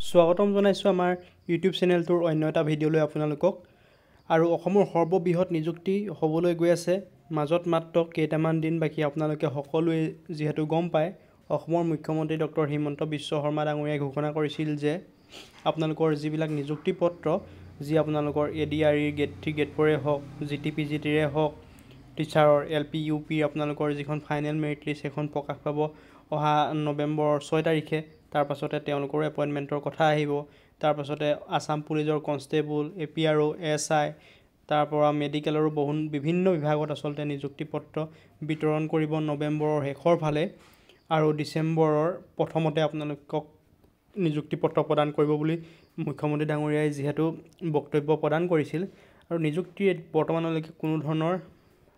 স্বাগতম জনাইছোঁ আমাৰ ইউটিউব চেনেলটোৰ অন্য এটা ভিডিঅ'লৈ আপোনালোকক। আৰু অসমৰ সৰ্ববৃহৎ নিযুক্তি হ'বলৈ গৈ আছে, মাজত মাত্ৰ কেইটামান দিন বাকী। আপোনালোকে সকলোৱে যিহেতু গম পায়, অসমৰ মুখ্যমন্ত্ৰী ডক্টৰ হিমন্ত বিশ্ব শৰ্মা ডাঙৰীয়াই ঘোষণা কৰিছিল যে আপোনালোকৰ যিবিলাক নিযুক্তি পত্ৰ, যি আপোনালোকৰ ADRE গ্ৰেড 3 গ্ৰেড 4 হওক, GT/PGTৰে হওক, টিচাৰৰ LP UP আপোনালোকৰ যিখন ফাইনেল মেৰিট লিষ্ট সেইখন প্ৰকাশ পাব অহা নৱেম্বৰৰ 6 তাৰিখে। তাৰ পাছতে তেওঁলোকৰ এপইণ্টমেণ্টৰ কথা আহিব। তাৰ পাছতে আছাম পুলিচৰ কনষ্টেবল, APRO, SI, তাৰ পৰা মেডিকেলৰো বিভিন্ন বিভাগত আচলতে নিযুক্তি পত্ৰ বিতৰণ কৰিব নৱেম্বৰৰ শেষৰ ফালে, আৰু ডিচেম্বৰৰ প্ৰথমতে আপোনালোকক নিযুক্তি পত্ৰ প্ৰদান কৰিব বুলি মুখ্যমন্ত্ৰী ডাঙৰীয়াই যিহেতু বক্তব্য প্ৰদান কৰিছিল। আৰু নিযুক্তিৰ বৰ্তমানলৈকে কোনো ধৰণৰ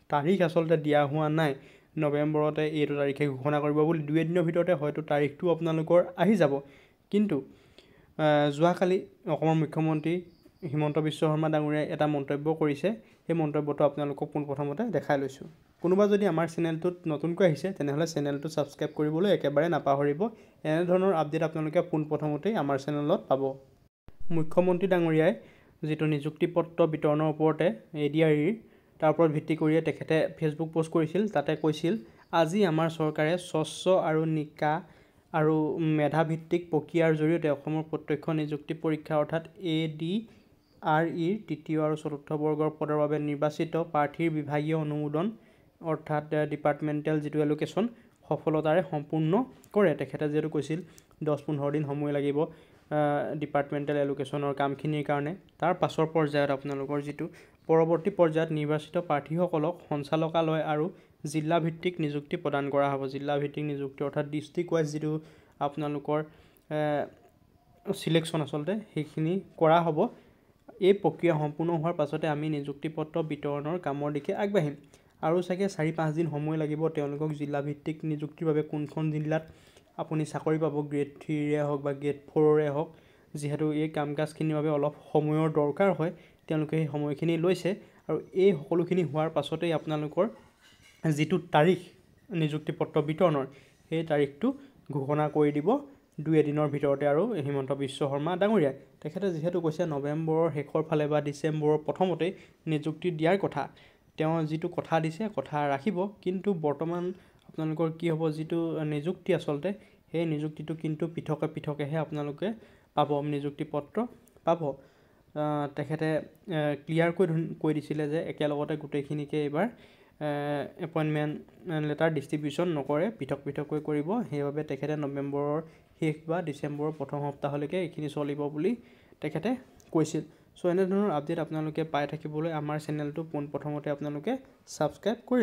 তাৰিখ আচলতে দিয়া হোৱা নাই। নৱেম্বৰতে এইটো তাৰিখে ঘোষণা কৰিব বুলি, 2 এদিনৰ ভিতৰতে হয়তো তাৰিখটো আপোনালোকৰ আহি যাব। কিন্তু যোৱাকালি অসমৰ মুখ্যমন্ত্ৰী হিমন্ত বিশ্ব শৰ্মা ডাঙৰীয়াই এটা মন্তব্য কৰিছে। সেই মন্তব্যটো আপোনালোকক পোনপ্ৰথমতে দেখাই লৈছোঁ। কোনোবা যদি আমাৰ চেনেলটোত নতুনকৈ আহিছে তেনেহ'লে চেনেলটো ছাবস্ক্ৰাইব কৰিবলৈ একেবাৰে নাপাহৰিব। এনেধৰণৰ আপডেট আপোনালোকে পোনপ্ৰথমতেই আমাৰ চেনেলত পাব। মুখ্যমন্ত্ৰী ডাঙৰীয়াই যিটো নিযুক্তি পত্ৰ বিতৰণৰ ওপৰতে ADRE তাৰ ওপৰত ভিত্তি কৰিয়ে তেখেতে ফেচবুক পোষ্ট কৰিছিল। তাতে কৈছিল, আজি আমাৰ চৰকাৰে স্বচ্ছ আৰু নিকা আৰু মেধাভিত্তিক প্ৰক্ৰিয়াৰ জৰিয়তে অসমৰ প্ৰত্যক্ষ নিযুক্তি পৰীক্ষা অৰ্থাৎ ADREৰ তৃতীয় আৰু চতুৰ্থ বৰ্গৰ পদৰ বাবে নিৰ্বাচিত প্ৰাৰ্থীৰ বিভাগীয় অনুমোদন অৰ্থাৎ ডিপাৰ্টমেণ্টেল যিটো এলোকেশ্যন সফলতাৰে সম্পূৰ্ণ কৰে। তেখেতে যিহেতু কৈছিল 10-15 দিন সময় লাগিব ডিপাৰ্টমেণ্টেল এলোকেশ্যনৰ কামখিনিৰ কাৰণে। তাৰ পাছৰ পৰ্যায়ত আপোনালোকৰ যিটো পৰৱৰ্তী পৰ্যায়ত নিৰ্বাচিত প্ৰাৰ্থীসকলক সঞ্চালকালয় আৰু জিলাভিত্তিক নিযুক্তি প্ৰদান কৰা হ'ব। জিলাভিত্তিক নিযুক্তি অৰ্থাৎ ডিষ্ট্ৰিক্ট ৱাইজ যিটো আপোনালোকৰ চিলেকশ্যন আচলতে সেইখিনি কৰা হ'ব। এই প্ৰক্ৰিয়া সম্পূৰ্ণ হোৱাৰ পাছতে আমি নিযুক্তি পত্ৰ বিতৰণৰ কামৰ দিশে আগবাঢ়িম। আৰু চাগে 4-5 দিন সময় লাগিব তেওঁলোকক জিলাভিত্তিক নিযুক্তিৰ বাবে। কোনখন জিলাত আপুনি চাকৰি পাব, গ্ৰেড 3ৰে হওক বা গ্ৰেড 4ৰে হওক, যিহেতু এই কাম কাজখিনিৰ বাবে অলপ সময়ৰ দৰকাৰ হয়, তেওঁলোকে সেই সময়খিনি লৈছে। আৰু এই সকলোখিনি হোৱাৰ পাছতেই আপোনালোকৰ যিটো তাৰিখ নিযুক্তি পত্ৰ বিতৰণৰ, সেই তাৰিখটো ঘোষণা কৰি দিব 2 এদিনৰ ভিতৰতে। আৰু হিমন্ত বিশ্ব শৰ্মা ডাঙৰীয়াই তেখেতে যিহেতু কৈছে নৱেম্বৰৰ শেষৰ ফালে বা ডিচেম্বৰৰ প্ৰথমতেই নিযুক্তি দিয়াৰ কথা, তেওঁ যিটো কথা দিছে কথা ৰাখিব। কিন্তু বৰ্তমান আপোনালোকৰ কি হ'ব, যিটো নিযুক্তি আচলতে সেই নিযুক্তিটো কিন্তু পৃথকেহে আপোনালোকে পাব, নিযুক্তি পত্ৰ পাব। তেখেতে ক্লিয়াৰকৈ কৈ দিছিলে যে একেলগতে গোটেইখিনিকে এইবাৰ এপইণ্টমেণ্ট লেটাৰ ডিষ্ট্ৰিবিউশ্যন নকৰে, পৃথককৈ কৰিব। সেইবাবে তেখেতে নৱেম্বৰৰ শেষ বা ডিচেম্বৰৰ প্ৰথম সপ্তাহলৈকে এইখিনি চলিব বুলি তেখেতে কৈছিল। চ' এনেধৰণৰ আপডেট আপোনালোকে পাই থাকিবলৈ আমাৰ চেনেলটো পোনপ্ৰথমতে আপোনালোকে ছাবস্ক্ৰাইব কৰি